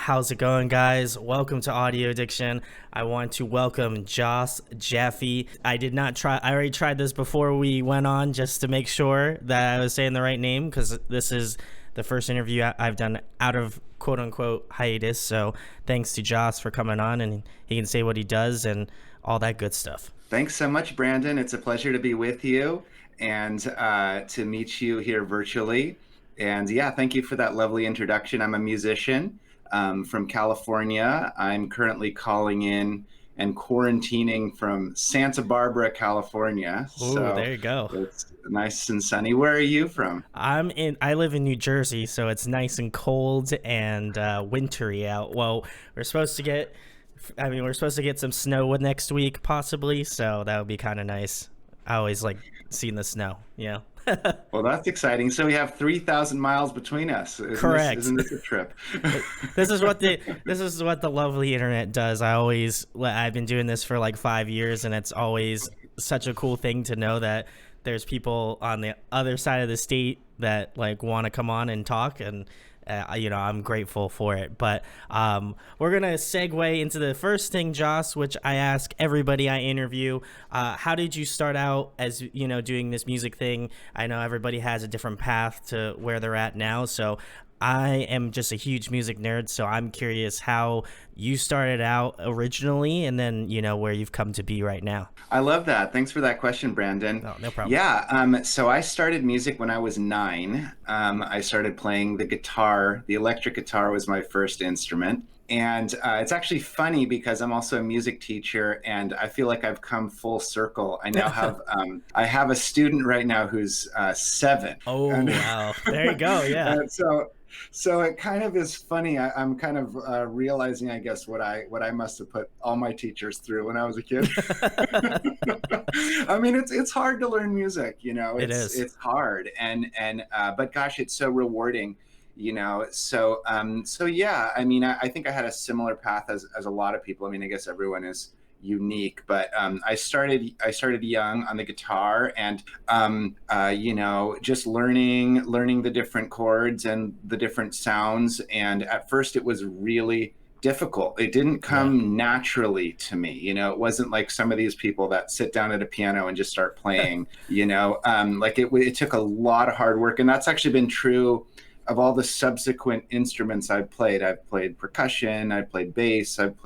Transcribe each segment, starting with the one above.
How's it going, guys? Welcome to Audio Addiction. I want to welcome Joss Jaffe. I already tried this before we went on just to make sure that I was saying the right name, because this is the first interview I've done out of quote unquote hiatus. So thanks to Joss for coming on, and he can say what he does and all that good stuff. Thanks so much, Brandon. It's a pleasure to be with you and to meet you here virtually. And yeah, thank you for that lovely introduction. I'm a musician from California. I'm currently calling in and quarantining from Santa Barbara, California. Oh, So there you go. it's nice and sunny. Where are you from? I live in New Jersey, so it's nice and cold and wintry out. Well, we're supposed to get some snow next week, possibly, so that would be kind of nice. I always like seeing the snow, Well, that's exciting. So we have 3,000 miles between us. Correct. Isn't this a trip? This is what the lovely internet does. I've been doing this for like 5 years, and it's always such a cool thing to know that there's people on the other side of the state that like want to come on and talk, and I'm grateful for it. But we're gonna segue into the first thing, Joss, which I ask everybody I interview. How did you start out as doing this music thing? I know everybody has a different path to where they're at now, so I am just a huge music nerd, so I'm curious how you started out originally, and then where you've come to be right now. I love that. Thanks for that question, Brandon. Oh, no problem. Yeah, so I started music when I was 9. I started playing the guitar. The electric guitar was my first instrument. And it's actually funny because I'm also a music teacher, and I feel like I've come full circle. I now have I have a student right now who's 7. Oh, and, wow. There you go. Yeah. and so it kind of is funny. I'm kind of realizing, I guess, what I must have put all my teachers through when I was a kid. I mean, it's hard to learn music, It is. It's hard, but gosh, it's so rewarding, So yeah, I mean, I think I had a similar path as a lot of people. I mean, I guess everyone is unique, but I started young on the guitar, and just learning the different chords and the different sounds. And at first it was really difficult. It didn't come naturally to me. It wasn't like some of these people that sit down at a piano and just start playing. Like it took a lot of hard work, and that's actually been true of all the subsequent instruments I've played. I've played percussion, I've played bass, I'm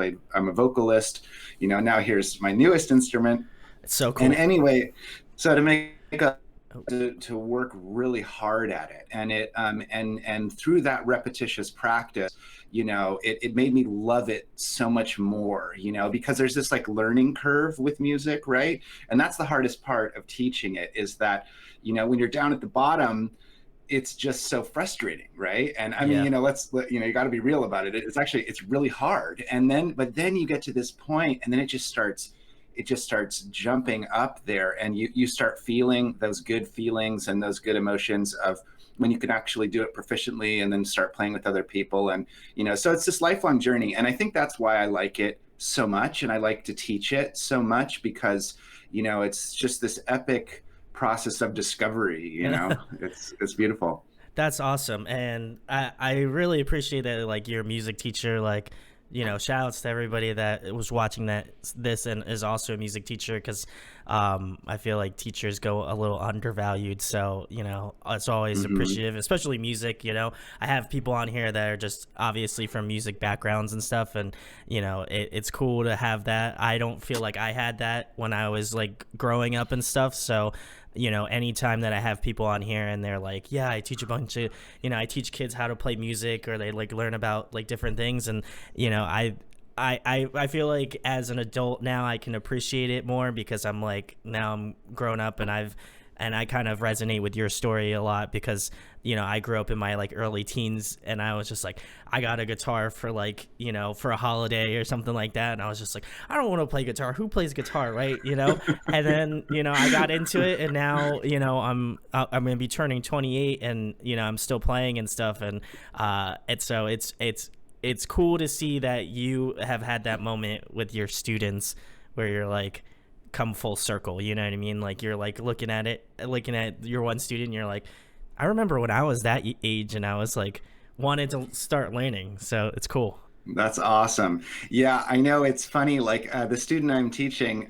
a vocalist, now here's my newest instrument. It's so cool. And anyway, so to work really hard at it, and through that repetitious practice, it made me love it so much more, because there's this like learning curve with music, right? And that's the hardest part of teaching it, is that, when you're down at the bottom, it's just so frustrating, right? And I mean, you got to be real about it. It's really hard. But then you get to this point, and then it just starts jumping up there, and you start feeling those good feelings and those good emotions of when you can actually do it proficiently, and then start playing with other people. And, so it's this lifelong journey. And I think that's why I like it so much. And I like to teach it so much, because, it's just this epic process of discovery. It's beautiful. That's awesome. And I really appreciate that, like, you're a music teacher. Like, shout outs to everybody that was watching this and is also a music teacher, because I feel like teachers go a little undervalued. So it's always appreciative, especially music. I have people on here that are just obviously from music backgrounds and stuff, and it's cool to have that. I don't feel like I had that when I was like growing up and stuff. So anytime that I have people on here and they're like, yeah, I teach a bunch of, I teach kids how to play music, or they like learn about like different things. And, I feel like as an adult now I can appreciate it more, because I'm like, now I'm grown up, and I kind of resonate with your story a lot, because I grew up in my like early teens, and I was just like, I got a guitar for like for a holiday or something like that, and I was just like, I don't want to play guitar. Who plays guitar, right? And then I got into it, and now I'm gonna be turning 28, and I'm still playing and stuff, and it's cool to see that you have had that moment with your students where you're like, come full circle, you know what I mean? Like, you're like looking at your one student, and you're like, I remember when I was that age, and I was like wanted to start learning. So it's cool. That's awesome. Yeah, I know it's funny. Like the student I'm teaching,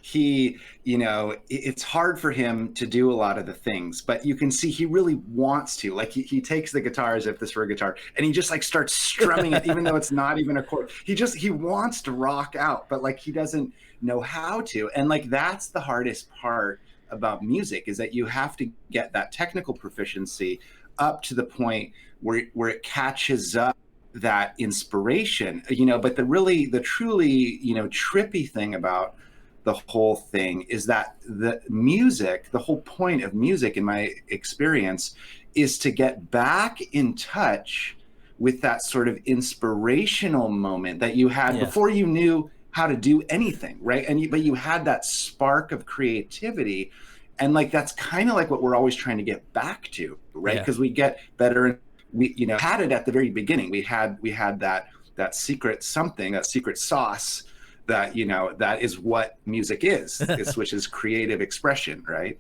he, it's hard for him to do a lot of the things, but you can see he really wants to. Like he takes the guitar as if this were a guitar, and he just like starts strumming it, even though it's not even a chord. He wants to rock out, but like he doesn't know how to. And like that's the hardest part about music is that you have to get that technical proficiency up to the point where it catches up that inspiration, but the truly, trippy thing about the whole thing is that the whole point of music in my experience is to get back in touch with that sort of inspirational moment that you had Yes. before you knew how to do anything, right? But you had that spark of creativity, and like that's kind of like what we're always trying to get back to, right? Yeah. Because we get better, and we had it at the very beginning. We had that secret something, that secret sauce that that is what music is, which is creative expression, right?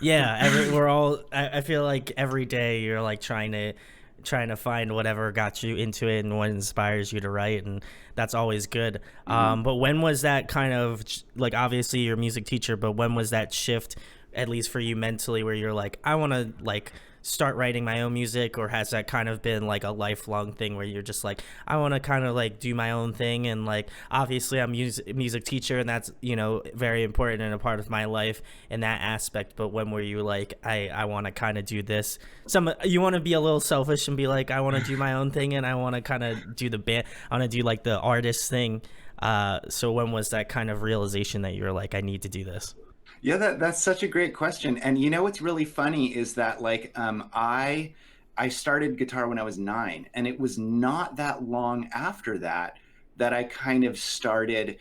Yeah, we're all. I feel like every day you're like trying to find whatever got you into it and what inspires you to write, and that's always good. Mhm. But when was that kind of like, obviously you're a music teacher, but when was that shift, at least for you mentally, where you're like, I want to like start writing my own music, or has that kind of been like a lifelong thing where you're just like, I want to kind of like do my own thing, and like obviously I'm music teacher, and that's very important and a part of my life in that aspect. But when were you like, I want to kind of do this? You want to be a little selfish and be like, I want to do my own thing, and I want to kind of do the band, I want to do like the artist thing. So when was that kind of realization that you're like, I need to do this? Yeah, that's such a great question. And what's really funny is that like I started guitar when I was 9, and it was not that long after that that I kind of started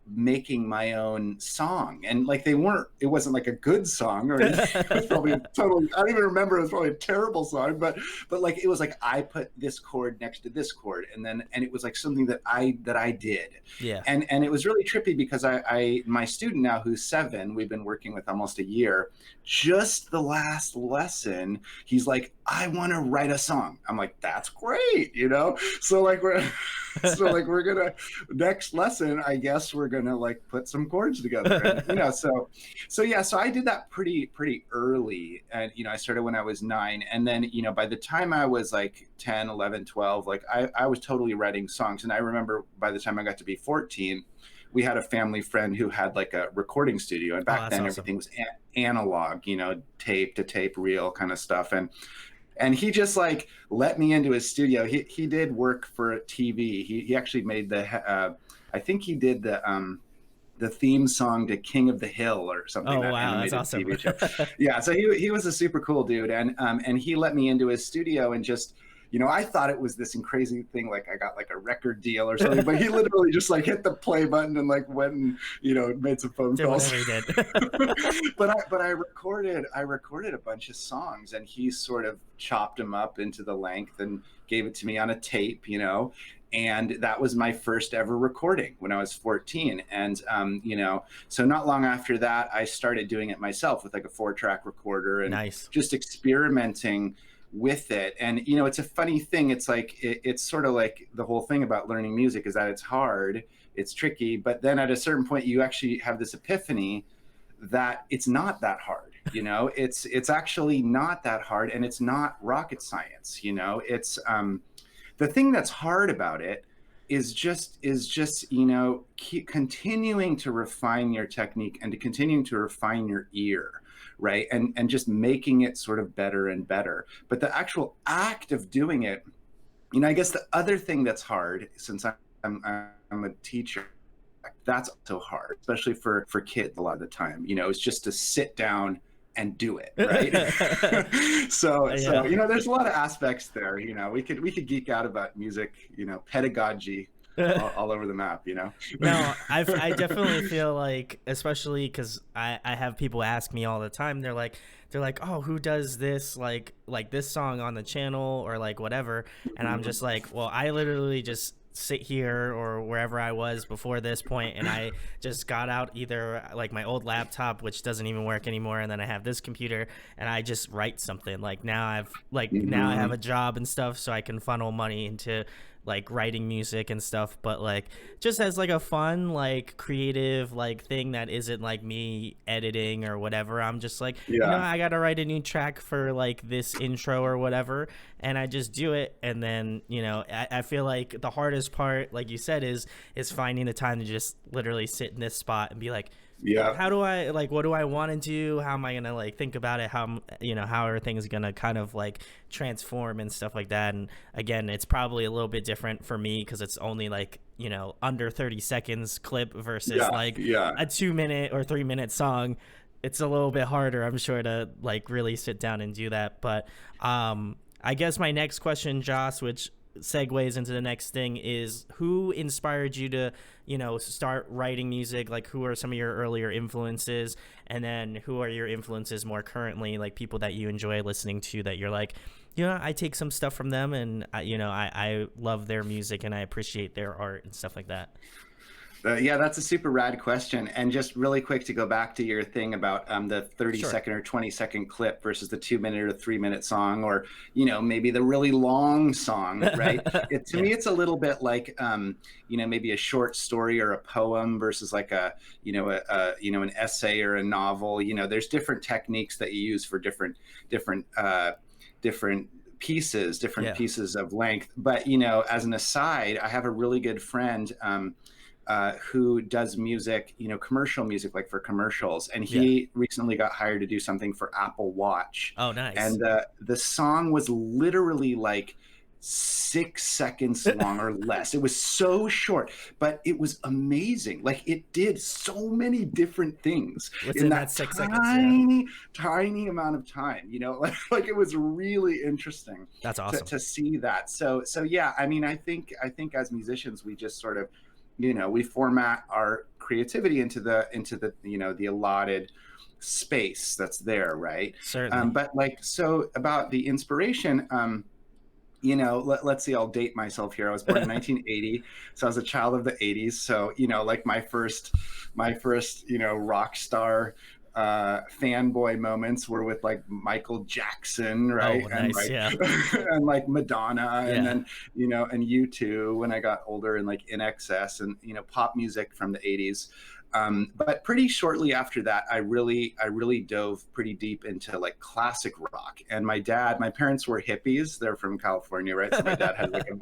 making my own song. And like it wasn't like a good song or anything. It was probably totally, I don't even remember, it was probably a terrible song, but like it was like I put this chord next to this chord, and it was like something that I did. Yeah. And it was really trippy because I my student now, who's 7, we've been working with almost a year, just the last lesson, he's like, I want to write a song. I'm like, that's great. So like we're gonna, next lesson, I guess we're gonna like put some chords together, and so I did that pretty early. And I started when I was 9, and then by the time I was like 10, 11, 12, like I was totally writing songs. And I remember by the time I got to be 14, we had a family friend who had like a recording studio, and Oh, back that's then awesome. everything was analog, tape to tape reel kind of stuff. And he just like let me into his studio. He did work for TV. He actually made I think he did the theme song to King of the Hill or something, Oh that wow, that's animated awesome. TV show. Yeah, so he was a super cool dude, and he let me into his studio, and just I thought it was this crazy thing, like I got like a record deal or something, but he literally just like hit the play button and like went and made some phone Did calls. whatever he did. But I recorded a bunch of songs, and he sort of chopped them up into the length and gave it to me on a tape, and that was my first ever recording when I was 14. And so not long after that, I started doing it myself with like a 4-track recorder, and Nice. just experimenting with it. And it's a funny thing. It's like it's sort of like the whole thing about learning music is that it's hard, it's tricky, but then at a certain point you actually have this epiphany that it's not that hard. It's actually not that hard, and it's not rocket science. It's the thing that's hard about it is just keep continuing to refine your technique, and to continuing to refine your ear, right? And just making it sort of better and better. But the actual act of doing it, I guess the other thing that's hard, since I'm a teacher, that's also hard, especially for kids a lot of the time, is just to sit down and do it, right? So Yeah. there's a lot of aspects there. We could geek out about music, pedagogy, all over the map. No, I definitely feel like, especially because I have people ask me all the time. They're like, oh, who does this, like this song on the channel, or like whatever. And I'm just like, well, I literally just sit here or wherever I was before this point, and I just got out either like my old laptop, which doesn't even work anymore, and then I have this computer, and I just write something. Like now I have a job and stuff, so I can funnel money into like writing music and stuff, but like just as like a fun, like creative, like thing that isn't like me editing or whatever. I'm just like, Yeah. I gotta write a new track for like this intro or whatever, and I just do it. And then I feel like the hardest part, like you said, is finding the time to just literally sit in this spot and be like, Yeah. how do I like, what do I want to do, how am I gonna like think about it, how are things gonna kind of like transform and stuff like that. And again, it's probably a little bit different for me because it's only like under 30 seconds clip versus Yeah. like Yeah. a 2 minute or 3 minute song. It's a little bit harder, I'm sure, to like really sit down and do that. But I guess my next question, Joss, which segues into the next thing, is who inspired you to start writing music? Like, who are some of your earlier influences, and then who are your influences more currently, like people that you enjoy listening to that you're like, I take some stuff from them, and I love their music and I appreciate their art and stuff like that. Yeah, that's a super rad question. And just really quick to go back to your thing about the 30 Sure. second or 20-second clip versus the 2 minute or 3 minute song, or, maybe the really long song, right? To Yeah. me, it's a little bit like, maybe a short story or a poem versus like an essay or a novel. There's different techniques that you use for different Yeah. pieces of length. But, as an aside, I have a really good friend, who does music, commercial music, like for commercials. And Yeah. he recently got hired to do something for Apple Watch. Oh, nice. And the song was literally like 6 seconds long or less. It was so short, but it was amazing. Like, it did so many different things Within in that that 6 seconds. Yeah. tiny amount of time, like it was really interesting That's to, awesome. to see that. So yeah, I mean, I think as musicians, we just sort of, we format our creativity into the allotted space that's there, right? Certainly. But like, so about the inspiration, let's see, I'll date myself here. I was born in 1980, so I was a child of the 80s. So, like my first rock star fanboy moments were with like Michael Jackson, right? Oh, And nice. like Yeah. and like Madonna, and Yeah. then and U2 when I got older, and like In Excess, and pop music from the 80s. But pretty shortly after that, I really dove pretty deep into like classic rock. And my parents were hippies. They're from California, right? So my dad had like an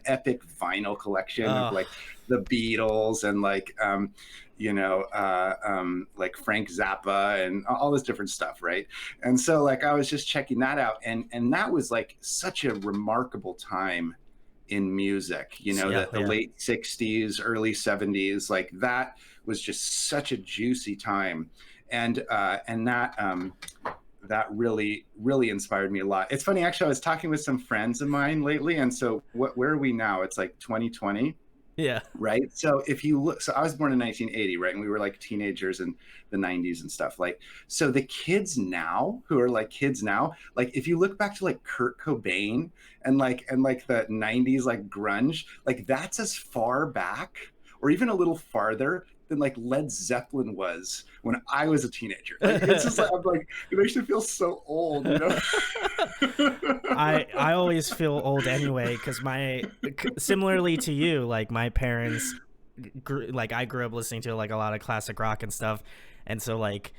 epic vinyl collection of Oh, like the Beatles and like Frank Zappa and all this different stuff, right? And so like I was just checking that out, and that was like such a remarkable time in music, yeah. the Yeah. late 60s, early 70s, like that was just such a juicy time. And that really inspired me a lot. It's funny, actually, I was talking with some friends of mine lately, and so where are we now? It's like 2020. Yeah. Right. So if you look, so I was born in 1980, right? And we were like teenagers in the 90s and stuff. Like, so the kids now who are like kids now, like if you look back to like Kurt Cobain and like the 90s, like grunge, like that's as far back or even a little farther than like Led Zeppelin was when I was a teenager. Like, it's just like, I'm like, it makes me feel so old. I always feel old anyway because similarly to you, like my parents like I grew up listening to like a lot of classic rock and stuff, and so like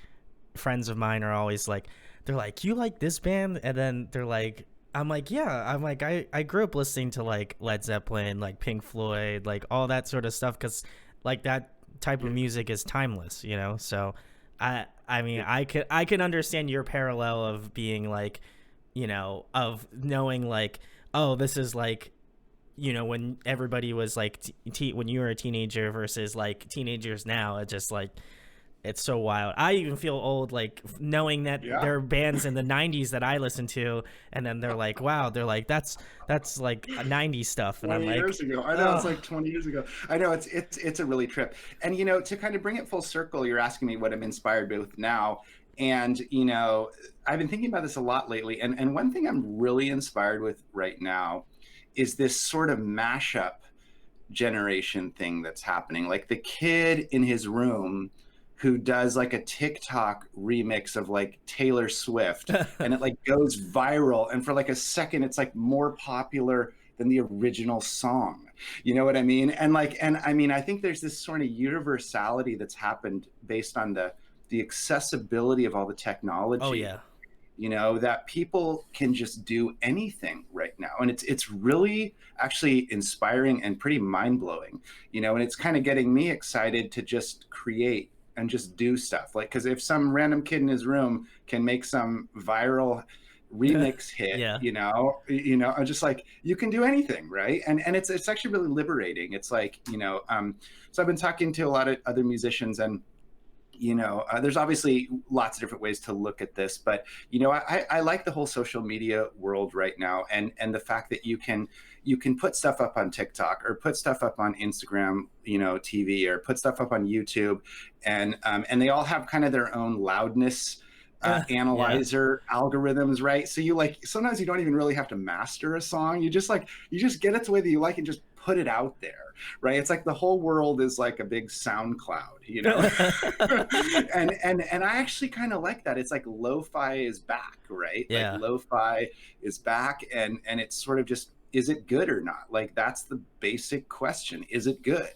friends of mine are always like, they're like, you like this band, and then they're like, I'm like, yeah, I'm like, I grew up listening to like Led Zeppelin, like Pink Floyd, like all that sort of stuff, because like that type of music is timeless, so I mean, I can understand your parallel of being like, of knowing like, oh, this is like, when everybody was like when you were a teenager versus like teenagers now. It just like, it's so wild. I even feel old like knowing that Yeah. there are bands in the 90s that I listen to, and then they're like, wow, they're like, that's like 90s stuff, and I'm 20 like, years ago. I know, it's oh like 20 years ago. I know, it's a really trip. And to kind of bring it full circle, you're asking me what I'm inspired with now. And I've been thinking about this a lot lately. And one thing I'm really inspired with right now is this sort of mashup generation thing that's happening. Like the kid in his room who does like a TikTok remix of like Taylor Swift, and it like goes viral, and for like a second it's like more popular than the original song. You know what I mean? And like, and I mean, I think there's this sort of universality that's happened based on the accessibility of all the Oh technology, yeah. you know, that people can just do anything right now. And it's really actually inspiring and pretty mind-blowing, you know, and it's kind of getting me excited to just create and just do stuff. Like, because if some random kid in his room can make some viral remix hit, Yeah. I'm just like, you can do anything, right? And it's actually really liberating. It's like, so I've been talking to a lot of other musicians, and there's obviously lots of different ways to look at this, but I like the whole social media world right now, and the fact that you can put stuff up on TikTok or put stuff up on Instagram, TV, or put stuff up on YouTube, and they all have kind of their own loudness Yeah. analyzer algorithms, right? So you like sometimes you don't even really have to master a song. You just get it the way that you like and just put it out there, right? It's like the whole world is like a big SoundCloud, and I actually kind of like that. It's like lo-fi is back, right? Like Yeah. lo-fi is back, and it's sort of just, is it good or not? Like, that's the basic question. Is it good?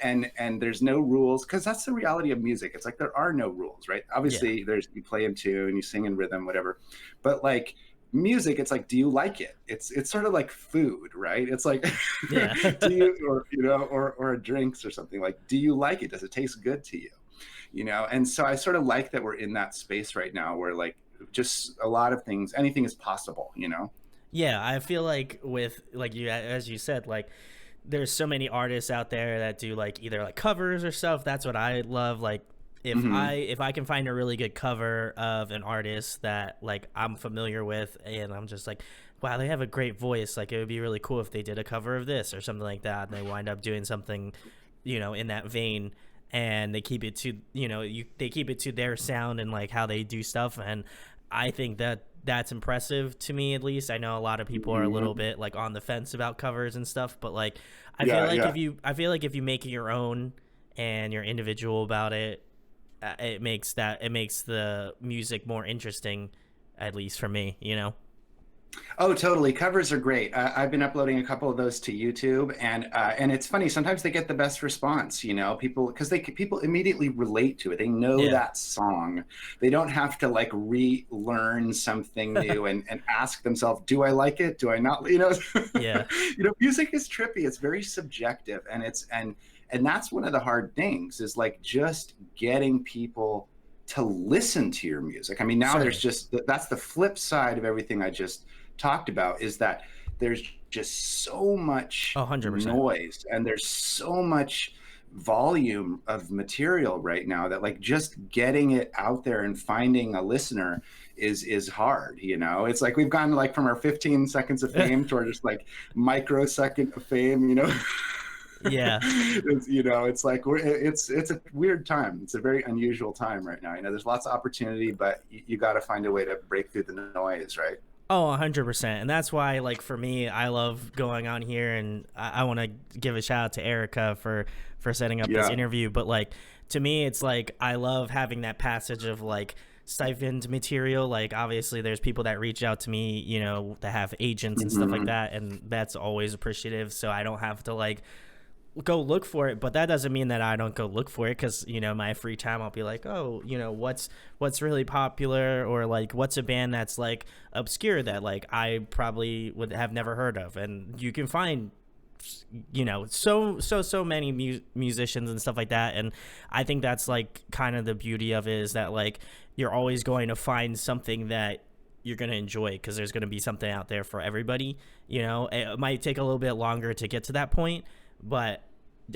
And there's no rules, because that's the reality of music. It's like there are no rules, right? Yeah. Obviously there's, you play in tune, you sing in rhythm, whatever, but like music, it's like, do you like it? It's sort of like food, right? It's like Yeah. do you, or drinks or something, like, do you like it? Does it taste good to you? And so I sort of like that we're in that space right now where like just a lot of things, anything is possible. Yeah, I feel like with like you, as you said, like there's so many artists out there that do like either like covers or stuff. That's what I love. Like Hmm. if I can find a really good cover of an artist that like I'm familiar with, and I'm just like, wow, they have a great voice. Like it would be really cool if they did a cover of this or something like that, and they wind up doing something, in that vein. And they keep it to they keep it to their sound and like how they do stuff, and I think that that's impressive to me. At least I know a lot of people are a little Hmm. bit like on the fence about covers and stuff, but like Yeah, yeah. I feel like if you make it your own and you're individual about it, it makes the music more interesting, at least for me. Oh, totally. Covers are great. I've been uploading a couple of those to YouTube, and it's funny. Sometimes they get the best response. People, because people immediately relate to it. They know Yeah. that song. They don't have to like relearn something new and ask themselves, "Do I like it? Do I not?" Yeah. Music is trippy. It's very subjective, and that's one of the hard things, is like just getting people to listen to your music. I mean, now there's Certainly. just that's the flip side of everything I just talked about, is that there's just so much 100%. noise and there's so much volume of material right now that like just getting it out there and finding a listener is hard. It's like we've gone like from our 15 seconds of fame to our just like microsecond of fame. Yeah. It's like it's a weird time. It's a very unusual time right now. There's lots of opportunity, but you got to find a way to break through the noise, right? Oh, 100%. And that's why, like, for me, I love going on here, and I want to give a shout out to Erica for setting up this Yeah. interview. But, like, to me, it's like I love having that passage of, like, siphoned material. Like, obviously, there's people that reach out to me, that have agents and stuff like Hmm. that. And that's always appreciative. So I don't have to, like, go look for it, but that doesn't mean that I don't go look for it, because my free time I'll be like, oh, what's really popular, or like what's a band that's like obscure that like I probably would have never heard of. And you can find so many musicians and stuff like that. And I think that's like kind of the beauty of it, is that like you're always going to find something that you're going to enjoy, because there's going to be something out there for everybody. It might take a little bit longer to get to that point, but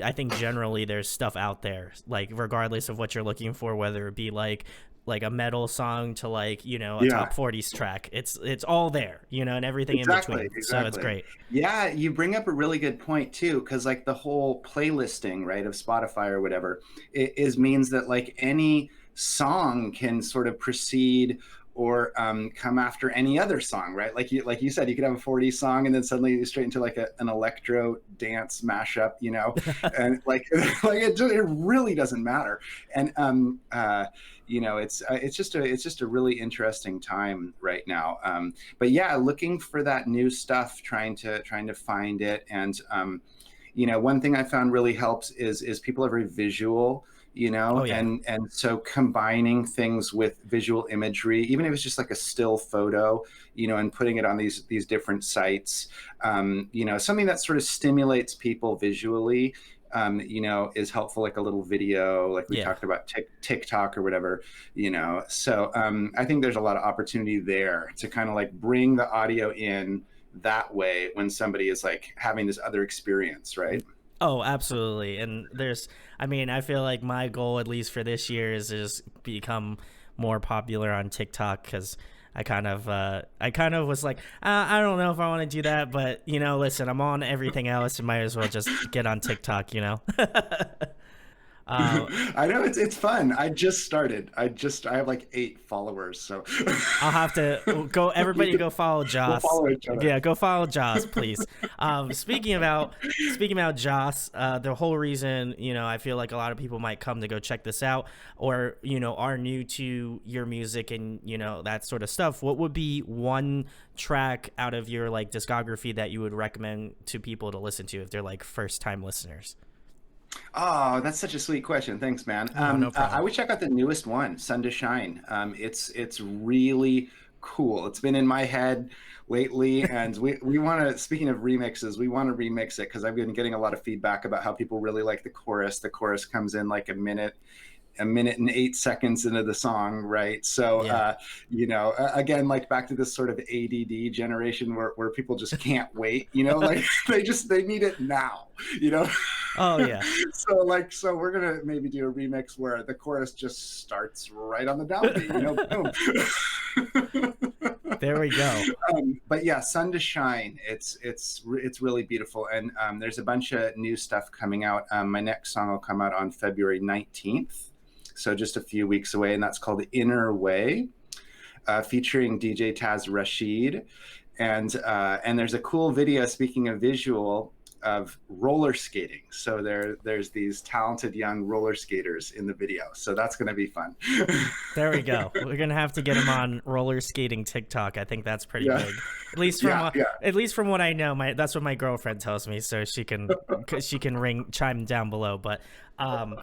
I think generally there's stuff out there, like regardless of what you're looking for, whether it be like a metal song to like a Yeah. top 40s track. It's all there, and everything in Exactly, between. So it's exactly. great. Yeah, you bring up a really good point too, because like the whole playlisting, right, of Spotify or whatever, is means that like any song can sort of precede or come after any other song, right? Like you said, you could have a 40 song and then suddenly you straight into like an electro dance mashup, and like like it really doesn't matter. And it's just a really interesting time right now. But yeah, looking for that new stuff, trying to find it. And one thing I found really helps is people are very visual, Oh yeah. and so combining things with visual imagery, even if it's just like a still photo, and putting it on these different sites, something that sort of stimulates people visually, is helpful, like a little video, like we Yeah. talked about TikTok or whatever, So I think there's a lot of opportunity there to kind of like bring the audio in that way when somebody is like having this other experience, right? Oh, absolutely. And I mean, I feel like my goal, at least for this year, is to just become more popular on TikTok, because I kind of was like, I don't know if I want to do that, but listen, I'm on everything else, and might as well just get on TikTok, uh, I know it's fun. I just started. I have like 8 followers, so I'll have to go. Everybody, go follow we'll Joss. follow each other. Yeah, go follow Joss, please. Speaking about Joss, the whole reason I feel like a lot of people might come to go check this out, or are new to your music and that sort of stuff. What would be one track out of your like discography that you would recommend to people to listen to if they're like first time listeners? Oh, that's such a sweet question. Thanks, man. Oh, no I problem. would check out the newest one, Sun to Shine. It's really cool. It's been in my head lately, and we want to. Speaking of remixes, we want to remix it because I've been getting a lot of feedback about how people really like the chorus. The chorus comes in like a minute and 8 seconds into the song, right? So Yeah. again, like back to this sort of ADD generation where people just can't wait, like they need it now, Oh yeah. so we're gonna maybe do a remix where the chorus just starts right on the downbeat, boom. There we go. But yeah, Sun to Shine, it's really beautiful, and there's a bunch of new stuff coming out. My next song will come out on February 19th, so just a few weeks away, and that's called Inner Way, featuring DJ Taz Rashid, and there's a cool video. Speaking of visual, of roller skating. So there's these talented young roller skaters in the video. So that's going to be fun. There we go. We're gonna have to get him on roller skating TikTok. I think that's pretty Yeah. big. At least from Yeah, yeah. at least from what I know. That's what my girlfriend tells me. So she can chime down below. But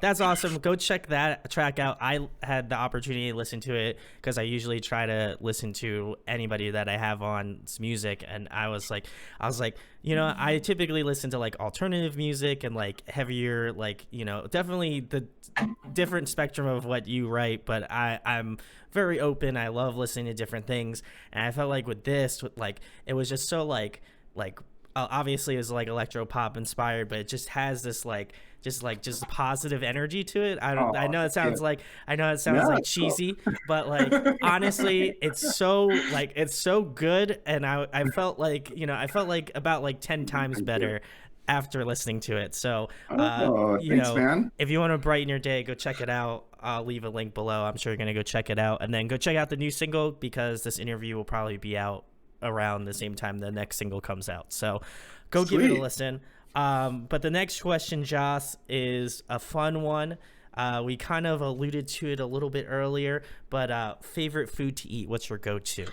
that's awesome. Go check that track out. I had the opportunity to listen to it because I usually try to listen to anybody that I have on's music, and I was like, I typically listen to like alternative music and like heavier, like definitely the different spectrum of what you write, but I'm very open. I love listening to different things, and I felt like with this, like it was just so like obviously it was like electro pop inspired, but it just has this just positive energy to it. I know it sounds Yeah. like It's cool. cheesy, but like honestly, it's so good, and I felt like about like 10 times Thank you. better after listening to it. So Oh, thanks, man. if you want to brighten your day, go check it out. I'll leave a link below. I'm sure you're gonna go check it out, and then go check out the new single, because this interview will probably be out around the same time the next single comes out. So go give it a Sweet. listen. But the next question, Joss, is a fun one. We kind of alluded to it a little bit earlier, but favorite food to eat? What's your go-to?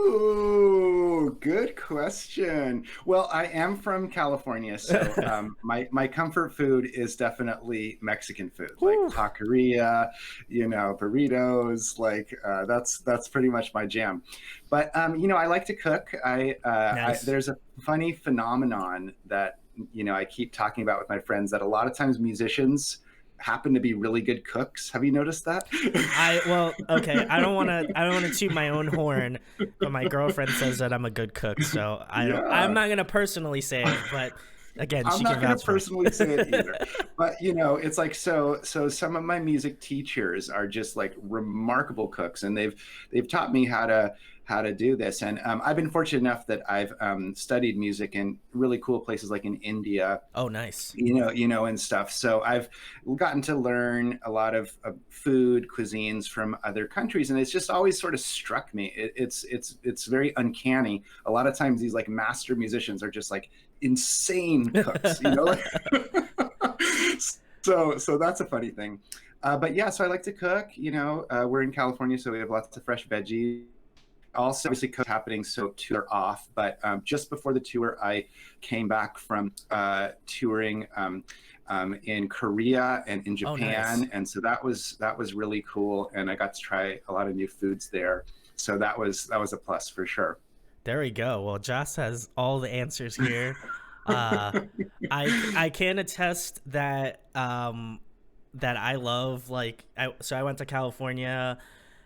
Ooh, good question. Well, I am from California, so my comfort food is definitely Mexican food, like Whew. taqueria, burritos. Like that's pretty much my jam. But I like to cook. Nice. There's a funny phenomenon that I keep talking about with my friends, that a lot of times musicians happen to be really good cooks. Have you noticed that? Okay. I don't want to toot my own horn, but my girlfriend says that I'm a good cook, so I'm Yeah. not gonna personally say it, but again, I'm she not can going to vouch for me. personally say it either, but it's like, so some of my music teachers are just like remarkable cooks, and they've taught me how to do this. And I've been fortunate enough that I've studied music in really cool places like in India, Oh, nice. and stuff. So I've gotten to learn a lot of food cuisines from other countries, and it's just always sort of struck me. It's very uncanny. A lot of times these like master musicians are just like insane cooks, like, so that's a funny thing. But yeah, so I like to cook. You know, we're in California, so we have lots of fresh veggies. Also, obviously, cook happening, so tour off. But just before the tour, I came back from touring in Korea and in Oh, nice. Japan, and so that was really cool. And I got to try a lot of new foods there. So that was a plus for sure. There we go. Well, Joss has all the answers here. Uh, I can attest that that I love so I went to California,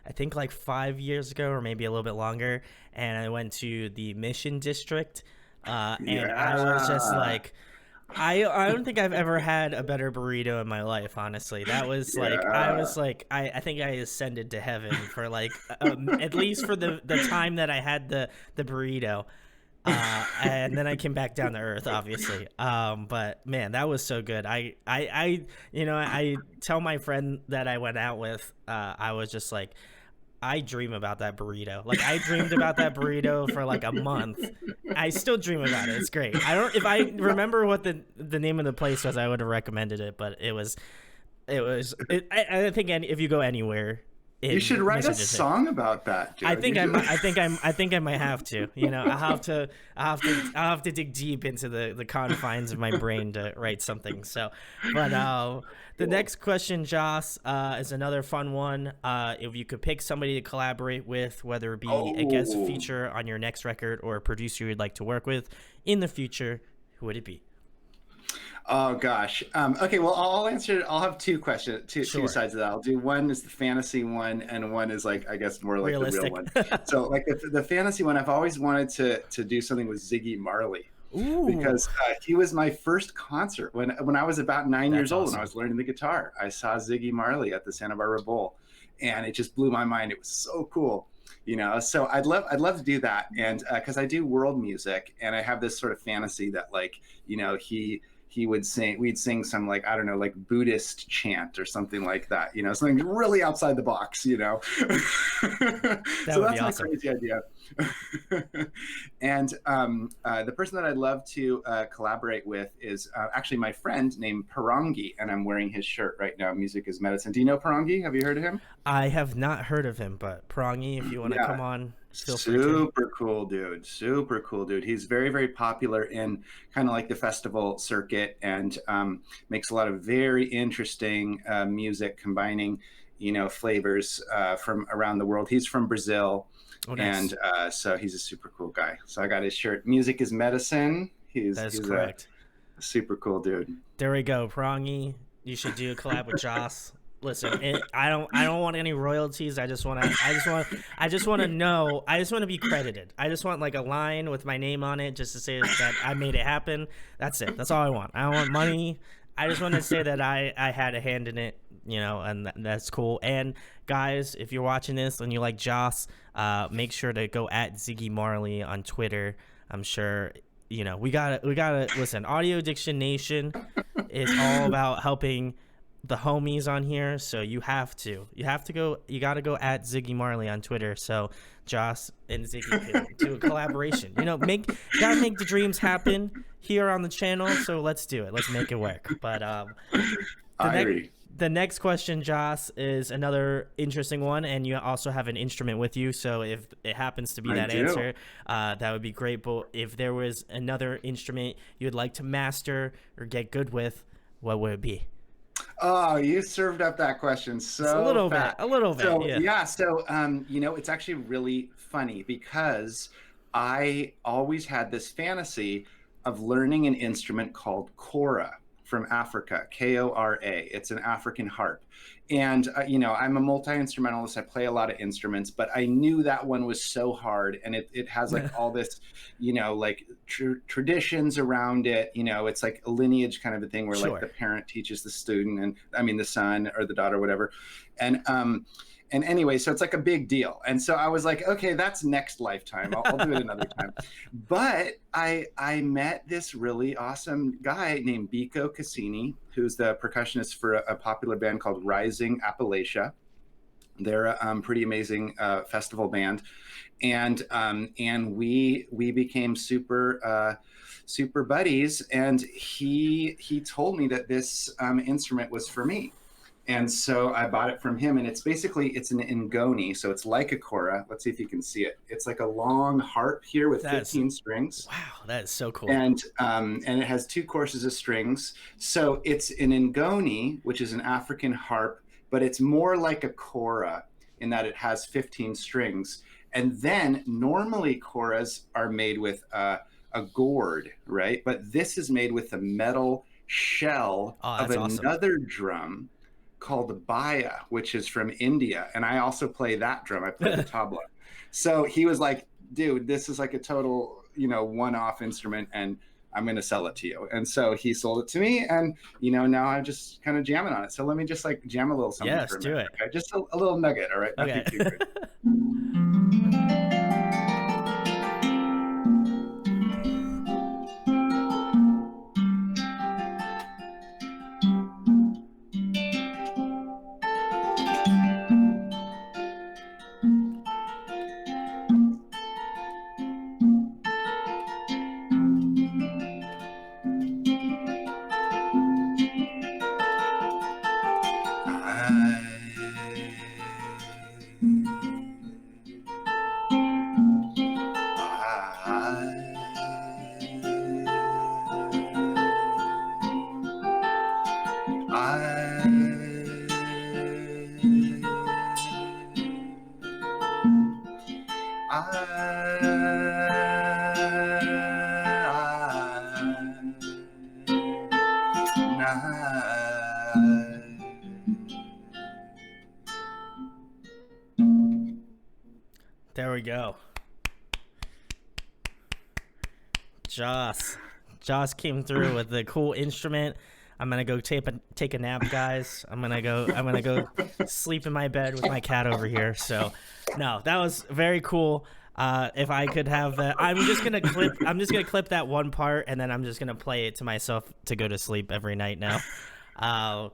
I think like 5 years ago or maybe a little bit longer, and I went to the Mission District, and I was just Yeah, like, I don't think I've ever had a better burrito in my life. Honestly, that was like I yeah. was like I think I ascended to heaven for like at least for the time that I had the burrito. And then I came back down to earth, obviously. But man, that was so good. I tell my friend that I went out with, I was just like, I dream about that burrito. Like I dreamed about that burrito for like a month. I still dream about it. It's great. I don't if I remember what the name of the place was, I would have recommended it, but I think if you go anywhere You should in write a Michigan, song about that, I dude. You think I should. might. I think I might have to. You know, I have to dig deep into the confines of my brain to write something. So, but the Cool. next question, Joss, is another fun one. If you could pick somebody to collaborate with, whether it be a guest Oh, feature on your next record or a producer you'd like to work with in the future, who would it be? oh gosh. Okay, well, I'll answer. I'll have two questions, two Sure, sides of that. I'll do one is the fantasy one, and one is like I guess more like the real realistic. one. So, like the fantasy one, I've always wanted to do something with Ziggy Marley Ooh, because he was my first concert when I was about 9 years that's old and I awesome. was learning the guitar. I saw Ziggy Marley at the Santa Barbara Bowl, and it just blew my mind. It was so cool. You know, so I'd love to do that, and because I do world music, and I have this sort of fantasy that like he would sing, we'd sing some like I don't know, like Buddhist chant or something like that, you know, something really outside the box, you know. That So would be that's my awesome. crazy idea. And the person that I'd love to collaborate with is actually my friend named Parangi, and I'm wearing his shirt right now. Music is medicine. Do you know Parangi? Have you heard of him? I have not heard of him, but Prangi, if you want to Yeah, come on, feel free to. super cool dude. Super cool dude. He's very, very popular in kind of like the festival circuit, and makes a lot of very interesting music combining, you know, flavors from around the world. He's from Brazil, Oh, nice. and so he's a super cool guy. So I got his shirt. Music is medicine. He's That is he's a correct. super cool dude. There we go, Prangi. You should do a collab with Joss. Listen, I don't want any royalties. I just want to know. I just want to be credited. I just want like a line with my name on it, just to say that I made it happen. That's it. That's all I want. I don't want money. I just want to say that I had a hand in it, you know, and that's cool. And guys, if you're watching this and you like Joss, make sure to go at Ziggy Marley on Twitter. I'm sure you know we gotta listen. Audio Addiction Nation is all about helping the homies on here, so you gotta go at Ziggy Marley on Twitter, so Joss and Ziggy can do a collaboration. You know, gotta make the dreams happen here on the channel, so let's do it. Let's make it work. But the next Irie. the next question, Joss, is another interesting one, and you also have an instrument with you. So if it happens to be I that do. answer, that would be great. But if there was another instrument you would like to master or get good with, what would it be? Oh, you served up that question It's so fast. a little bit, So yeah. yeah, so you know, it's actually really funny because I always had this fantasy of learning an instrument called Cora from Africa, Kora. It's an African harp. And you know, I'm a multi-instrumentalist. I play a lot of instruments, but I knew that one was so hard, and it has like all this, you know, like traditions around it. You know, it's like a lineage kind of a thing where like Sure. the parent teaches the student, and I mean the son or the daughter, whatever. And and anyway, so it's like a big deal. And so I was like, okay, that's next lifetime. I'll do it another time. But I met this really awesome guy named Biko Cassini, who's the percussionist for a popular band called Rising Appalachia. They're a pretty amazing festival band, and we became super buddies. And he told me that this instrument was for me, And so I bought it from him, and it's an ngoni, so it's like a kora. Let's see if you can see it. It's like a long harp here with That's 15 strings, wow. That is so cool. and it has two courses of strings. So it's an ngoni, which is an African harp, but it's more like a kora in that it has 15 strings. And then normally koras are made with a gourd, right? But this is made with the metal shell Oh, of that's awesome. another drum called baya, which is from India. And I also play that drum. I play the tabla. So he was like, dude, this is like a total, one-off instrument, and I'm going to sell it to you. And so he sold it to me, and now I'm just kind of jamming on it. So let me just like jam a little something Yes, for a do minute. it. Okay, just a little nugget. All right, Okay. nothing too crazy. There we go. Joss. Joss came through with the cool instrument. I'm gonna go take a nap, guys. I'm gonna go sleep in my bed with my cat over here. So, no, that was very cool. If I could have that, I'm just gonna clip that one part, and then I'm just gonna play it to myself to go to sleep every night now. Uh,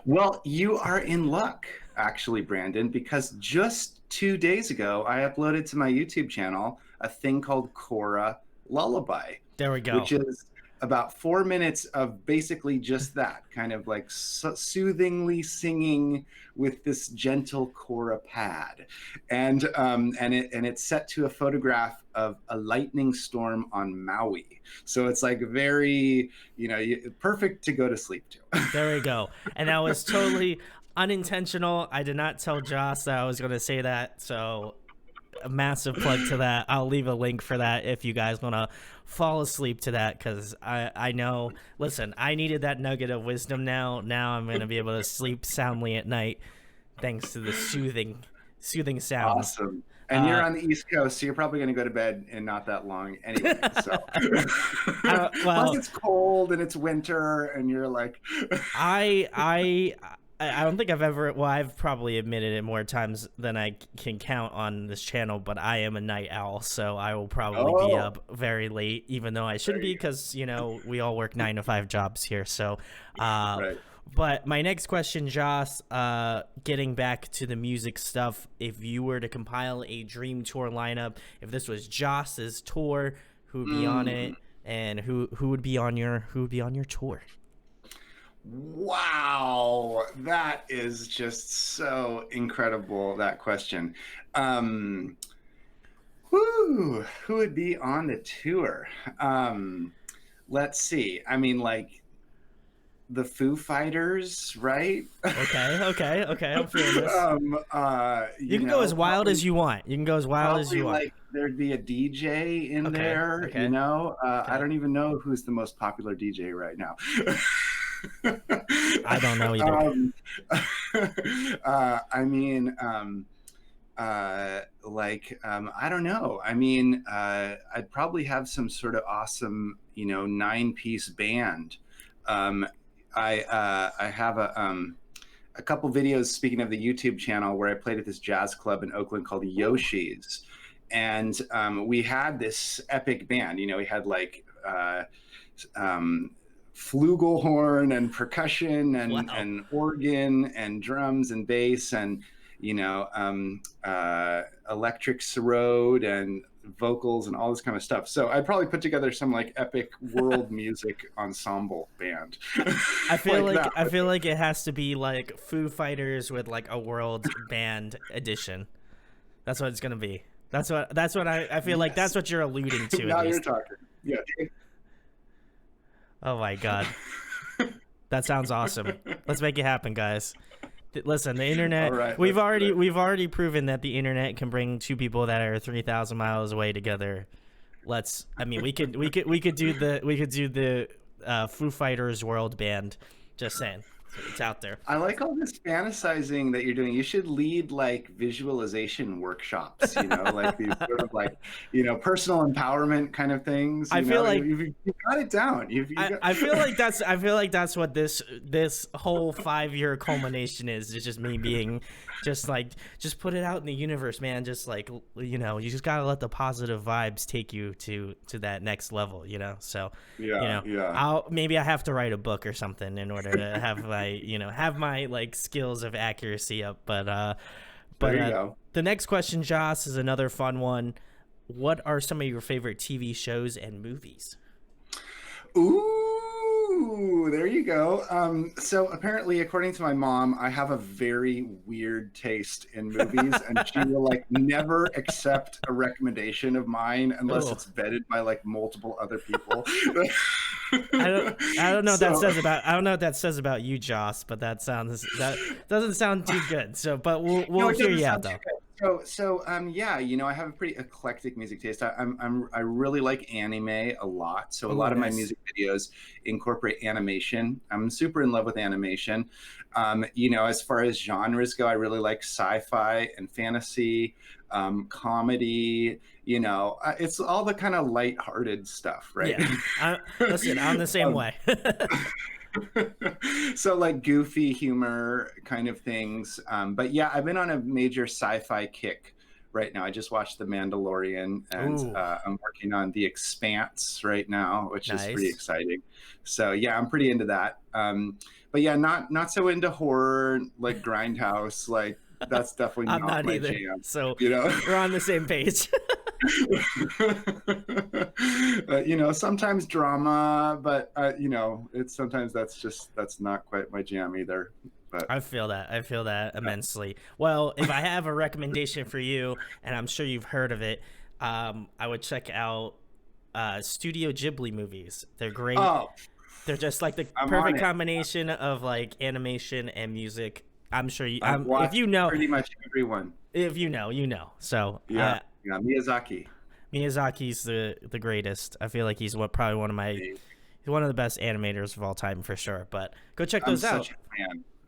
Well, you are in luck, actually, Brandon, because just 2 days ago, I uploaded to my YouTube channel a thing called Cora Lullaby, there we go. which is about 4 minutes of basically just that, kind of like soothingly singing with this gentle Cora pad, and it's set to a photograph of a lightning storm on Maui. So it's like very, perfect to go to sleep to. There we go. And that was totally unintentional. I did not tell Joss that I was going to say that. So, a massive plug to that. I'll leave a link for that if you guys want to fall asleep to that, because I know, listen, I needed that nugget of wisdom now. Now I'm going to be able to sleep soundly at night thanks to the soothing sounds. Awesome. And you're on the East Coast, so you're probably going to go to bed in not that long anyway. So, plus Well, it's cold and it's winter, and you're like, I don't think I've ever. Well, I've probably admitted it more times than I can count on this channel. But I am a night owl, so I will probably be oh, up very late, even though I shouldn't be, because we all work 9 to 5 jobs here. So, right. but my next question, Joss, getting back to the music stuff, if you were to compile a dream tour lineup, if this was Joss's tour, who would be on it, and who would be on your tour? Wow, that is just so incredible, that question. Who would be on the tour? Let's see. I mean, like the Foo Fighters, right? Okay. I'm feeling this. You can go as wild probably, as you want. You can go as wild as probably you want. like there'd be a DJ in Okay. there, Okay. I don't even know who's the most popular DJ right now. I don't know either. I mean, I don't know. I mean, I'd probably have some sort of awesome, 9-piece band. I have a couple videos, speaking of the YouTube channel, where I played at this jazz club in Oakland called Yoshi's, and we had this epic band. We had like flugelhorn and percussion and Wow. organ and drums and bass, and electric sarod and vocals and all this kind of stuff. So I'd probably put together some like epic world music ensemble band. I feel like that. I feel like it has to be like Foo Fighters with like a world band edition. That's what it's gonna be. That's what I feel like. That's what you're alluding to. Now at you're least. talking. Yeah. Oh my god, that sounds awesome. Let's make it happen, guys. Listen, the internet. Right, we've already proven that the internet can bring two people that are 3,000 miles away together. I mean, we could do the Foo Fighters world band. Just saying, it's out there. I like all this fantasizing that you're doing. You should lead like visualization workshops, like these sort of like, personal empowerment kind of things. I feel like you've got it down. I feel like that's what this whole 5-year culmination is. It's just me being just put it out in the universe, man. Just like, you just gotta let the positive vibes take you to that next level, So maybe I have to write a book or something in order to have my like skills of accuracy up. But the next question, Joss, is another fun one. What are some of your favorite TV shows and movies? Ooh, there you go. So apparently, according to my mom, I have a very weird taste in movies, and she will like never accept a recommendation of mine unless it's vetted by like multiple other people. I don't know what that says about you, Joss, but that doesn't sound too good. So, but we'll hear you out though. I have a pretty eclectic music taste. I really like anime a lot. So a lot of my music videos incorporate animation. I'm super in love with animation. As far as genres go, I really like sci-fi and fantasy, comedy. It's all the kind of lighthearted stuff, right? Yeah. Listen, I'm the same way. So like goofy humor kind of things. But yeah, I've been on a major sci-fi kick right now. I just watched The Mandalorian, and I'm working on The Expanse right now, which is pretty exciting. So yeah, I'm pretty into that. But yeah, not so into horror, like Grindhouse. Like that's definitely not my either. jam. So we're on the same page. Sometimes drama, but it's sometimes that's not quite my jam either. But I feel that immensely. Well, if I have a recommendation for you, and I'm sure you've heard of it, I would check out Studio Ghibli movies. They're great. They're just like the perfect combination of like animation and music. I'm sure you. If you know, pretty much everyone. If you know. So yeah, Miyazaki. Miyazaki's the greatest. I feel like he's probably one of the best animators of all time for sure. But go check those out.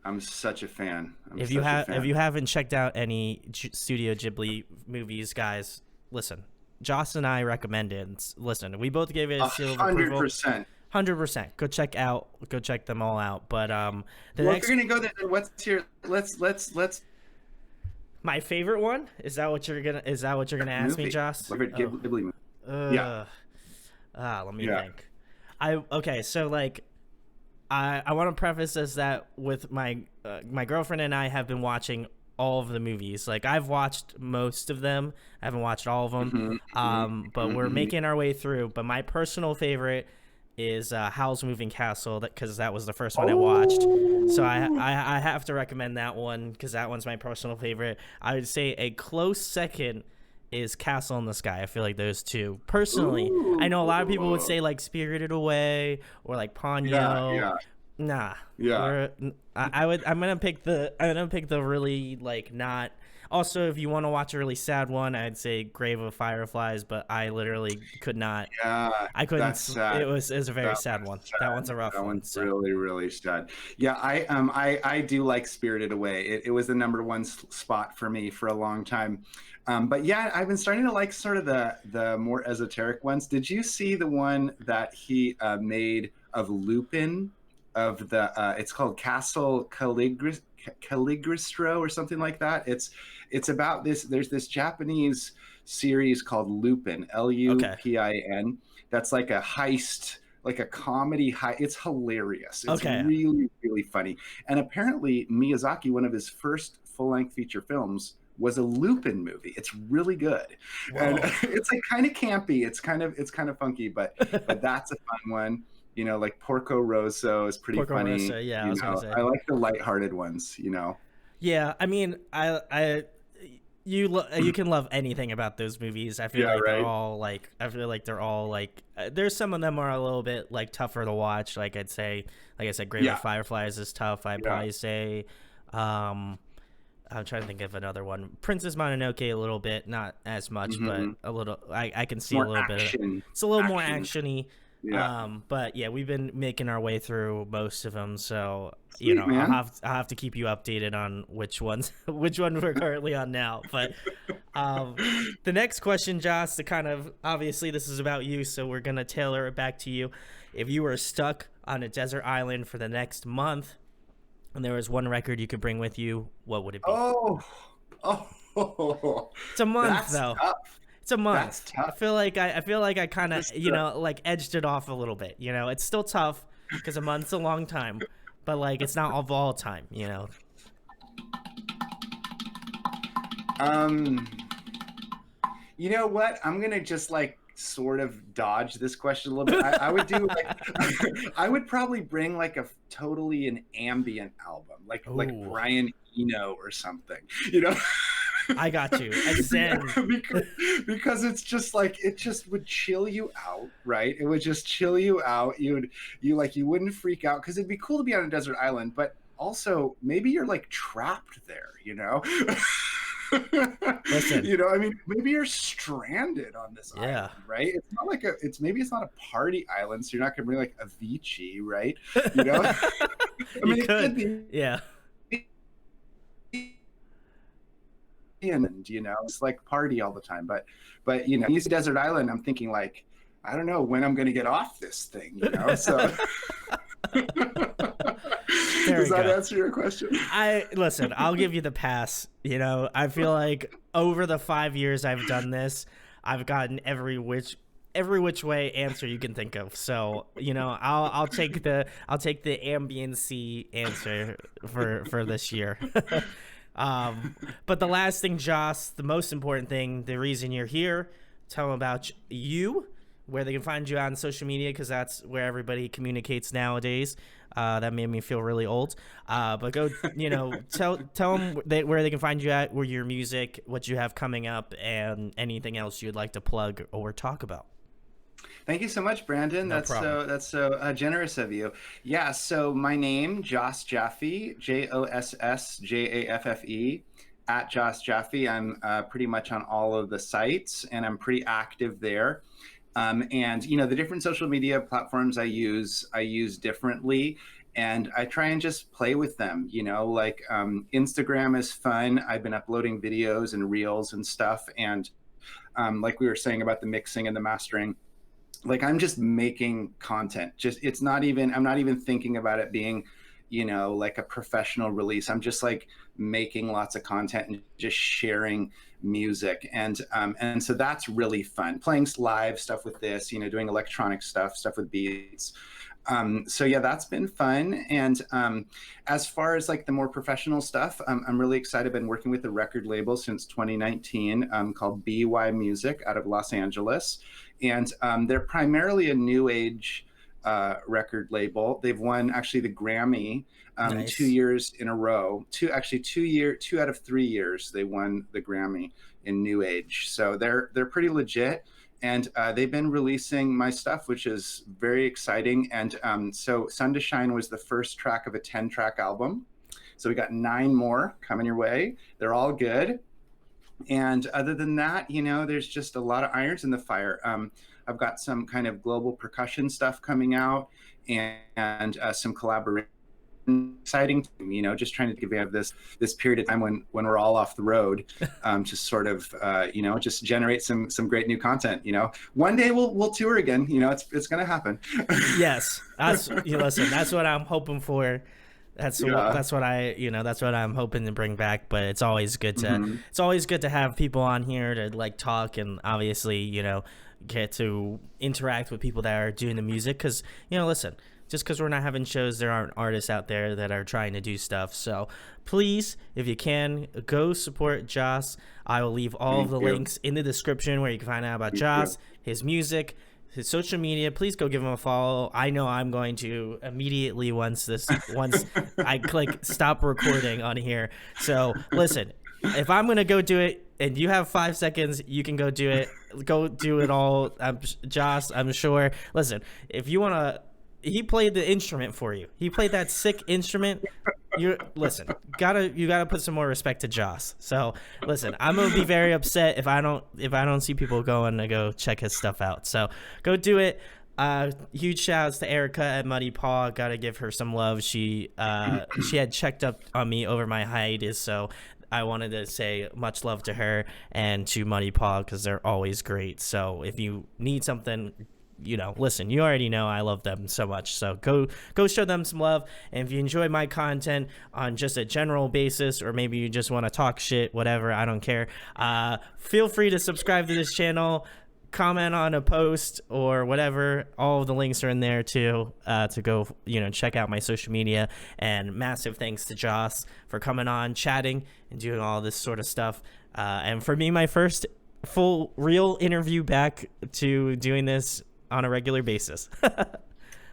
I'm such a fan. If you haven't checked out any Studio Ghibli movies, guys, listen. Joss and I recommend it. Listen, we both gave it a seal of approval. 100%. Go check them all out. But if you're gonna go there, what's your let's. My favorite one? Is that what you're gonna ask me, Joss? Favorite Ghibli movie. Yeah. Let me think. Okay, so like I want to preface this that with my girlfriend and I have been watching all of the movies. Like I've watched most of them. I haven't watched all of them. But we're making our way through. But my personal favorite is Howl's Moving Castle, because that was the first one I watched. So I have to recommend that one because that one's my personal favorite. I would say a close second is Castle in the Sky. I feel like those two. Personally, I know a lot of people would say like Spirited Away or like Ponyo. Yeah. Nah. Yeah. I'm gonna pick the really like not. Also, if you want to watch a really sad one, I'd say Grave of Fireflies, but I literally could not. Yeah, I couldn't. That's sad. It was a very sad one. Sad. That one's a rough one. That one's really, really sad. Yeah, I do like Spirited Away. It was the number one spot for me for a long time. But yeah, I've been starting to like sort of the more esoteric ones. Did you see the one that he made of Lupin? Of the it's called Castle Caligostro or something like that. It's about this. There's this Japanese series called Lupin, Lupin. That's like a heist, like a comedy heist. It's hilarious. It's really, really funny. And apparently Miyazaki, one of his first full-length feature films was a Lupin movie. It's really good. And Whoa. it's like kind of campy. It's kind of funky, but that's a fun one. Like Porco Rosso is pretty Porco funny. Rosso, yeah, I was gonna say. I like the lighthearted ones. Yeah, I mean, you can love anything about those movies. I feel Yeah, like they're right. all like there's some of them are a little bit like tougher to watch. Like I said, Grave Yeah, of Fireflies is tough. I'd yeah. probably say, I'm trying to think of another one. Princess Mononoke a little bit, not as much, but Hmm. a little. I can see a More little bit. action. It's a little more Action. actiony. Yeah. But yeah, we've been making our way through most of them, so Sweet, man. I'll have to keep you updated on which ones which one we're currently on now. But the next question, Joss, to kind of obviously this is about you, so we're gonna tailor it back to you. If you were stuck on a desert island for the next month, and there was one record you could bring with you, what would it be? Oh, It's a month that's though. tough. It's a month. That's tough. I feel like I kind of, Just, like edged it off a little bit. It's still tough because a month's a long time, but like it's not of all time. You know what? I'm gonna just like sort of dodge this question a little bit. I would do like I would probably bring like totally an ambient album, like Ooh. Brian Eno or something. I got you. A Zen. because it's just like it just would chill you out, right? It would just chill you out. You wouldn't freak out because it'd be cool to be on a desert island, but also maybe you're like trapped there, Listen. I mean, maybe you're stranded on this island, right? It's not like maybe it's not a party island, so you're not gonna bring like Avicii, right? I mean, You it could. could be. Yeah. And it's like party all the time, but you see desert island, I'm thinking like, I don't know when I'm going to get off this thing, so does that answer your question? Listen, I'll give you the pass. I feel like over the 5 years I've done this, I've gotten every which way answer you can think of. So I'll take the ambiency answer for this year. But the last thing, Joss, the most important thing, the reason you're here, tell them about you, where they can find you on social media, because that's where everybody communicates nowadays. That made me feel really old. But go, tell them where they can find you at, where your music, what you have coming up, and anything else you'd like to plug or talk about. Thank you so much, Brandon. No That's problem. so generous of you. Yeah. So my name, Joss Jaffe, JossJaffe, at Joss Jaffe. I'm pretty much on all of the sites, and I'm pretty active there. And the different social media platforms I use differently, and I try and just play with them. Like Instagram is fun. I've been uploading videos and reels and stuff, and like we were saying about the mixing and the mastering. Like I'm just making content. I'm not even thinking about it being, like a professional release. I'm just like making lots of content and just sharing music. And so that's really fun. Playing live stuff with this, doing electronic stuff with beats. So yeah, that's been fun. And as far as like the more professional stuff, I'm really excited. I've been working with a record label since 2019 called BY Music out of Los Angeles. And they're primarily a new age record label. They've won actually the Grammy Nice. 2 years in a row. 2 out of 3 years they won the Grammy in new age. So they're pretty legit. And they've been releasing my stuff, which is very exciting. And so Sun to Shine was the first track of a 10-track album. So we got 9 more coming your way. They're all good. And other than that, there's just a lot of irons in the fire. I've got some kind of global percussion stuff coming out, and some collaboration. Exciting, just trying to have this period of time when we're all off the road, to sort of just generate some great new content. One day we'll tour again. It's gonna happen. Yes, listen. That's what I'm hoping for. That's what I'm hoping to bring back. But it's always good to have people on here to like talk, and obviously get to interact with people that are doing the music. Because listen, just because we're not having shows, there aren't artists out there that are trying to do stuff. So please, if you can, go support Joss. I will leave all of the links in the description where you can find out about Joss, his music, his social media. Please go give him a follow. I know I'm going to immediately once I click stop recording on here. So listen, if I'm gonna go do it and you have 5 seconds, you can go do it. Go do it all. Joss, I'm sure. Listen, if you wanna, he played the instrument for you. He played that sick instrument. You gotta put some more respect to Joss. So listen, I'm gonna be very upset if I don't see people going to go check his stuff out. So go do it. Huge shouts to Erica at Muddy Paw. Gotta give her some love. She had checked up on me over my hiatus, so I wanted to say much love to her and to Muddy Paw because they're always great. So if you need something, listen, you already know I love them so much. So go show them some love. And if you enjoy my content on just a general basis, or maybe you just want to talk shit, whatever, I don't care. Feel free to subscribe to this channel, comment on a post or whatever. All of the links are in there too, to go, check out my social media. And massive thanks to Joss for coming on, chatting, and doing all this sort of stuff. And for me, my first full real interview back to doing this on a regular basis.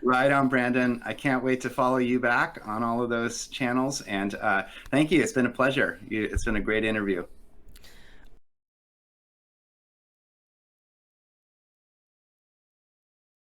Right on, Brandon. I can't wait to follow you back on all of those channels. And thank you. It's been a pleasure. It's been a great interview.